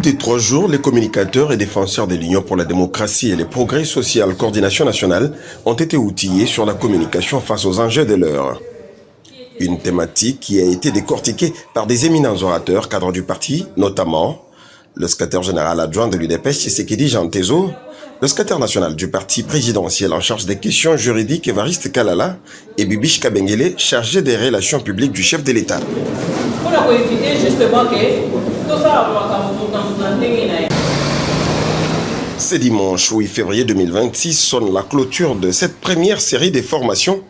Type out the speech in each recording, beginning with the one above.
des 3 jours, les communicateurs et défenseurs de l'Union pour la démocratie et les progrès sociaux Coordination nationale ont été outillés sur la communication face aux enjeux de l'heure. Une thématique qui a été décortiquée par des éminents orateurs cadres du parti, notamment le secrétaire général adjoint de l'UDPS, Tshisekedi Jean Tezo, le secrétaire national du parti présidentiel en charge des questions juridiques, Évariste Kalala, et Bibiche Kabengele, chargé des relations publiques du chef de l'État. Pour éviter justement que tout ça Ce dimanche 8 février 2026 sonne la clôture de cette première série de formations.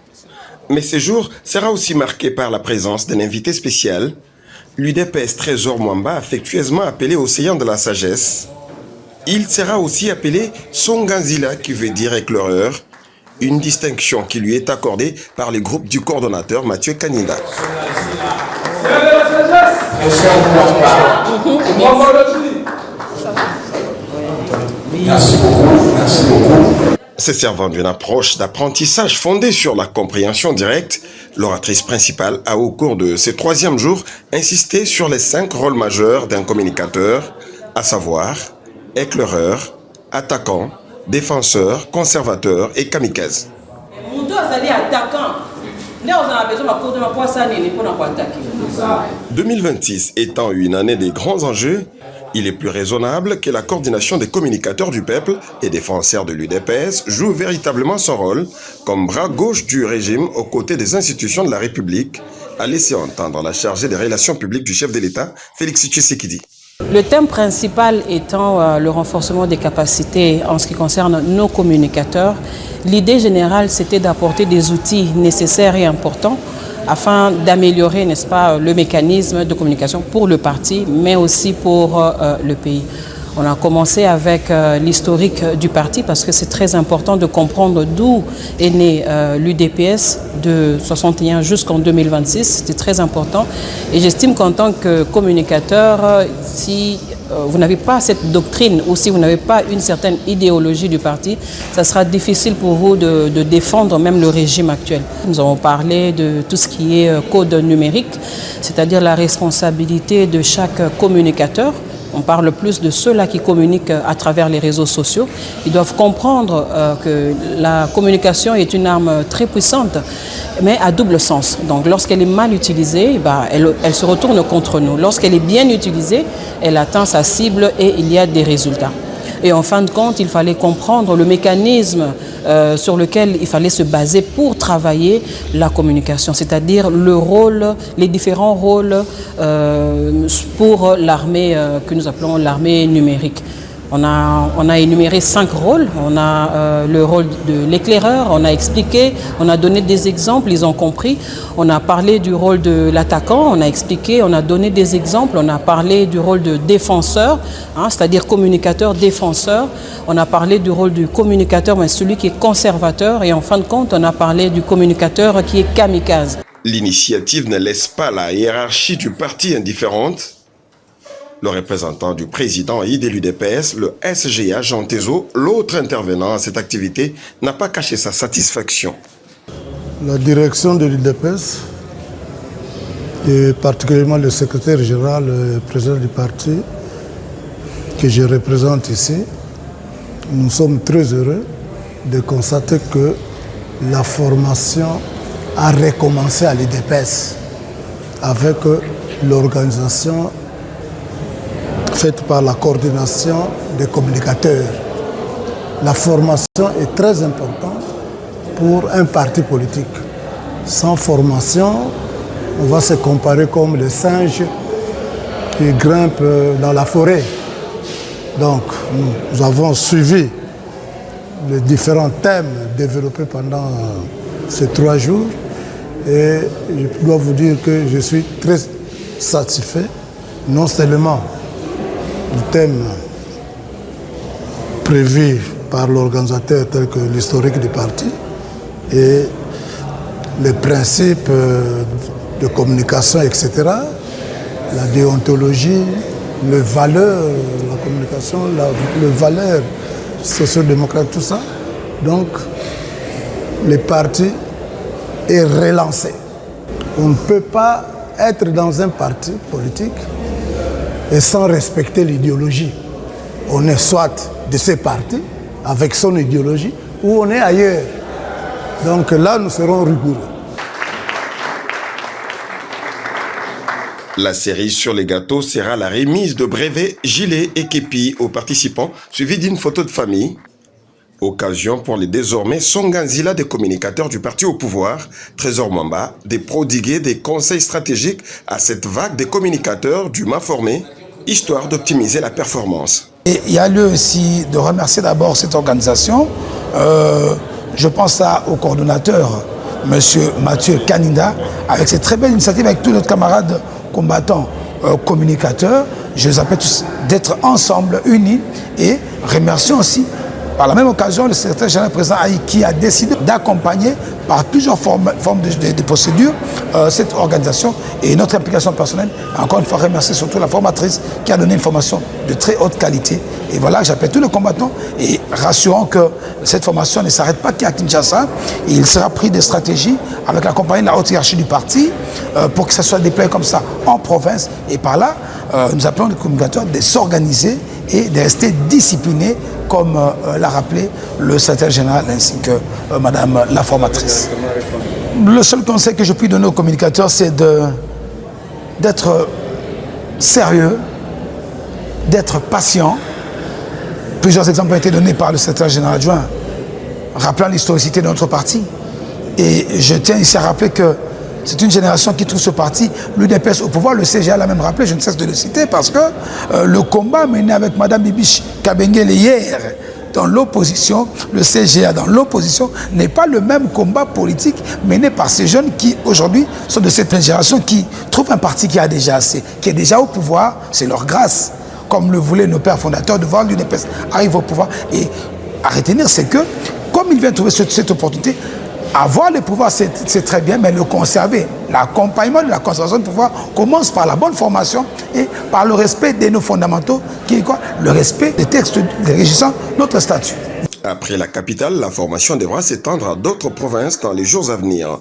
Mais ce jour sera aussi marqué par la présence d'un invité spécial, l'UDPS Trésor Mwamba, affectueusement appelé Océan de la Sagesse. Il sera aussi appelé Songanzila, qui veut dire éclaireur, une distinction qui lui est accordée par le groupe du coordonnateur Mathieu Kaninda. Merci beaucoup. Se servant d'une approche d'apprentissage fondée sur la compréhension directe, l'oratrice principale a au cours de ce 3e jour insisté sur les 5 rôles majeurs d'un communicateur, à savoir éclaireur, attaquant, défenseur, conservateur et kamikaze. 2026 étant une année des grands enjeux, il est plus raisonnable que la coordination des communicateurs du peuple et défenseurs de l'UDPS joue véritablement son rôle comme bras gauche du régime aux côtés des institutions de la République, a laissé entendre la chargée des relations publiques du chef de l'État, Félix Tshisekedi. Le thème principal étant le renforcement des capacités en ce qui concerne nos communicateurs. L'idée générale, c'était d'apporter des outils nécessaires et importants afin d'améliorer, n'est-ce pas, le mécanisme de communication pour le parti, mais aussi pour le pays. On a commencé avec l'historique du parti parce que c'est très important de comprendre d'où est né l'UDPS de 61 jusqu'en 2026. C'était très important. Et j'estime qu'en tant que communicateur, si vous n'avez pas cette doctrine ou si vous n'avez pas une certaine idéologie du parti, ça sera difficile pour vous de défendre même le régime actuel. Nous avons parlé de tout ce qui est code numérique, c'est-à-dire la responsabilité de chaque communicateur. On parle plus de ceux-là qui communiquent à travers les réseaux sociaux. Ils doivent comprendre que la communication est une arme très puissante, mais à double sens. Donc lorsqu'elle est mal utilisée, elle se retourne contre nous. Lorsqu'elle est bien utilisée, elle atteint sa cible et il y a des résultats. Et en fin de compte, il fallait comprendre le mécanisme sur lequel il fallait se baser pour travailler la communication, c'est-à-dire le rôle, les différents rôles pour l'armée que nous appelons l'armée numérique. On a énuméré 5 rôles. On a le rôle de l'éclaireur, on a expliqué, on a donné des exemples, ils ont compris. On a parlé du rôle de l'attaquant, on a expliqué, on a donné des exemples. On a parlé du rôle de défenseur, c'est-à-dire communicateur-défenseur. On a parlé du rôle du communicateur, mais celui qui est conservateur. Et en fin de compte, on a parlé du communicateur qui est kamikaze. L'initiative ne laisse pas la hiérarchie du parti indifférente. Le représentant du président et de l'UDPS, le SGA Jean Tezo, l'autre intervenant à cette activité, n'a pas caché sa satisfaction. La direction de l'UDPS, et particulièrement le secrétaire général, le président du parti, que je représente ici, nous sommes très heureux de constater que la formation a recommencé à l'UDPS avec l'organisation faite par la coordination des communicateurs. La formation est très importante pour un parti politique. Sans formation, on va se comparer comme les singes qui grimpent dans la forêt. Donc, nous avons suivi les différents thèmes développés pendant ces 3 jours et je dois vous dire que je suis très satisfait, non seulement du thème prévu par l'organisateur tel que l'historique du parti et les principes de communication, etc., la déontologie, les valeurs, la communication, les valeurs sociodémocrates, tout ça. Donc, le parti est relancé. On ne peut pas être dans un parti politique et sans respecter l'idéologie. On est soit de ces partis, avec son idéologie, ou on est ailleurs. Donc là, nous serons rigoureux. La série sur les gâteaux sera la remise de brevets, gilets et képis aux participants, suivi d'une photo de famille. Occasion pour les désormais Songanzila des communicateurs du parti au pouvoir, Trésor Mamba, de prodiguer des conseils stratégiques à cette vague des communicateurs du mât formé, histoire d'optimiser la performance. Et il y a lieu aussi de remercier d'abord cette organisation. Je pense au coordonnateur, M. Mathieu Kaninda, avec cette très belle initiative avec tous nos camarades combattants, communicateurs. Je les appelle tous d'être ensemble, unis, et remercions aussi par la même occasion le secrétaire général président Aïe qui a décidé d'accompagner par plusieurs formes de procédures cette organisation et notre implication personnelle. Encore une fois, remercier surtout la formatrice qui a donné une formation de très haute qualité. Et voilà, j'appelle tous les combattants et rassurant que cette formation ne s'arrête pas qu'à Kinshasa. Il sera pris des stratégies avec la compagnie de la haute hiérarchie du parti pour que ça soit déployé comme ça en province. Et par là, nous appelons les communicateurs de s'organiser et de rester disciplinés, comme l'a rappelé le secrétaire général ainsi que madame la formatrice. Le seul conseil que je puis donner aux communicateurs, c'est d'être sérieux, d'être patient. Plusieurs exemples ont été donnés par le secrétaire général adjoint, rappelant l'historicité de notre parti. Et je tiens ici à rappeler que c'est une génération qui trouve ce parti, l'UDPS au pouvoir. Le CGA l'a même rappelé, je ne cesse de le citer, parce que le combat mené avec Mme Bibiche Kabengele hier dans l'opposition, le CGA dans l'opposition, n'est pas le même combat politique mené par ces jeunes qui aujourd'hui sont de cette génération qui trouvent un parti qui a déjà assez, qui est déjà au pouvoir. C'est leur grâce, comme le voulaient nos pères fondateurs, de voir l'UDPS arriver au pouvoir. Et à retenir, c'est que, comme il vient trouver cette opportunité, avoir le pouvoir, c'est très bien, mais le conserver, l'accompagnement de la conservation du pouvoir commence par la bonne formation et par le respect de nos fondamentaux, qui est quoi? Le respect des textes régissant notre statut. Après la capitale, la formation devra s'étendre à d'autres provinces dans les jours à venir.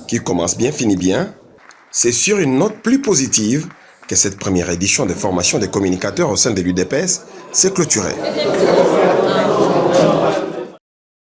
Qui commence bien, finit bien. C'est sur une note plus positive que cette première édition de formation des communicateurs au sein de l'UDPS s'est clôturée.